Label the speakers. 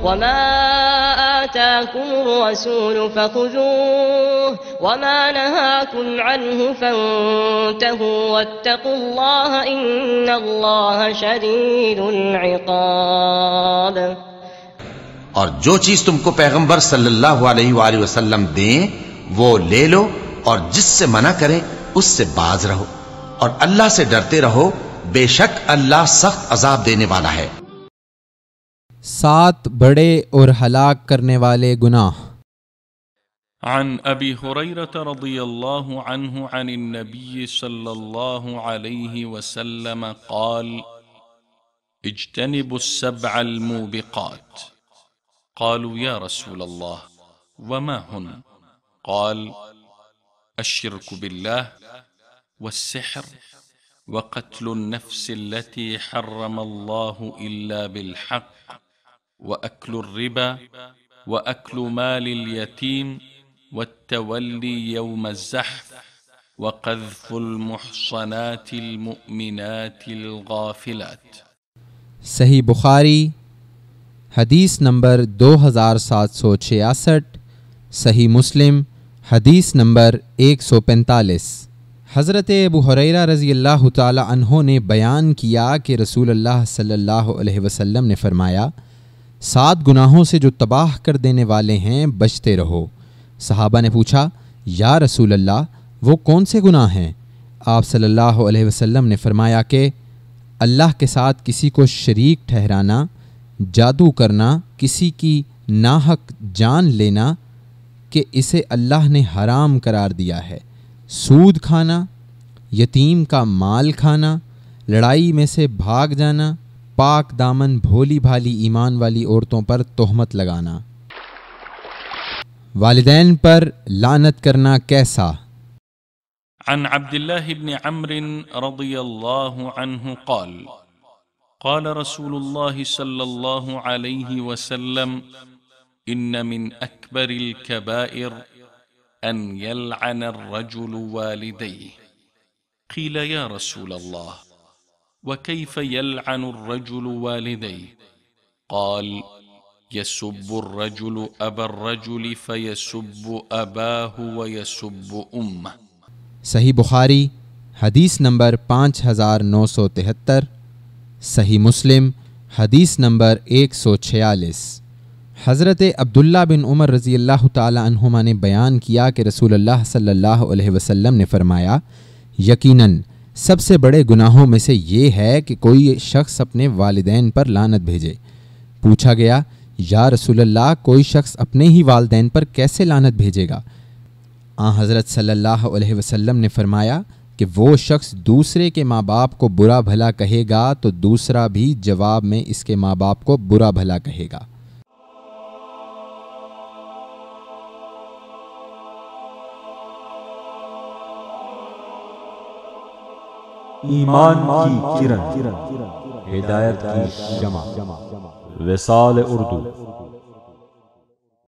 Speaker 1: وما آتاكم الرسول فخذوه وما نهاكم عنه فانتهوا واتقوا الله إن الله شديد العقاب۔
Speaker 2: اور جو چیز تم کو پیغمبر صلی اللہ علیہ وآلہ وسلم دیں وہ لے لو، اور جس سے منع کریں اس سے باز رہو، اور اللہ سے ڈرتے رہو، بے شک اللہ سخت عذاب دینے والا ہے۔
Speaker 3: 7 بڑے اور ہلاک کرنے والے گناہ۔
Speaker 4: عن ابی ہریرہ رضی اللہ عنہ عن النبی صلی اللہ علیہ وسلم قال اجتنبوا السبع الموبقات قالوا یا رسول اللہ وما ہن قال الشرك بالله والسحر وقتل النفس التي حرم الله إلا بالحق وأكل الربا وأكل مال اليتيم والتولي يوم الزحف وقذف المحصنات المؤمنات الغافلات۔
Speaker 3: صحیح بخاری حدیث نمبر 2766، صحیح مسلم حدیث نمبر 145۔ حضرت ابو ہریرہ رضی اللہ تعالی عنہ نے بیان کیا کہ رسول اللہ صلی اللہ علیہ وسلم نے فرمایا 7 گناہوں سے جو تباہ کر دینے والے ہیں بچتے رہو۔ صحابہ نے پوچھا یا رسول اللہ وہ کون سے گناہ ہیں؟ آپ صلی اللہ علیہ وسلم نے فرمایا کہ اللہ کے ساتھ کسی کو شریک ٹھہرانا، جادو کرنا، کسی کی ناحق جان لینا کہ اسے اللہ نے حرام قرار دیا ہے، سود کھانا، یتیم کا مال کھانا، لڑائی میں سے بھاگ جانا، پاک دامن بھولی بھالی ایمان والی عورتوں پر تہمت لگانا۔ والدین پر لعنت کرنا کیسا؟
Speaker 4: عن عبد الله بن عمرو رضي الله عنه قال قال رسول الله صلى الله عليه وسلم إن من أكبر الكبائر أن يلعن الرجل والديه قيل يا رسول الله وكيف يلعن الرجل والديه قال يسب الرجل أبا الرجل فيسب أباه ويسب أمه۔
Speaker 3: صحیح بخاری حدیث نمبر 5973، صحیح مسلم حدیث نمبر 146۔ حضرت عبداللہ بن عمر رضی اللہ تعالی عنہما نے بیان کیا کہ رسول اللہ صلی اللہ علیہ وسلم نے فرمایا یقیناً سب سے بڑے گناہوں میں سے یہ ہے کہ کوئی شخص اپنے والدین پر لعنت بھیجے۔ پوچھا گیا یا رسول اللہ کوئی شخص اپنے ہی والدین پر کیسے لعنت بھیجے گا؟ حضرت صلی اللہ علیہ وسلم نے فرمایا کہ وہ شخص دوسرے کے ماں باپ کو برا بھلا کہے گا تو دوسرا بھی جواب میں اس کے ماں باپ کو برا بھلا کہے گا۔
Speaker 5: ایمان کی کرن، ہدایت کی شمع، وصال اردو۔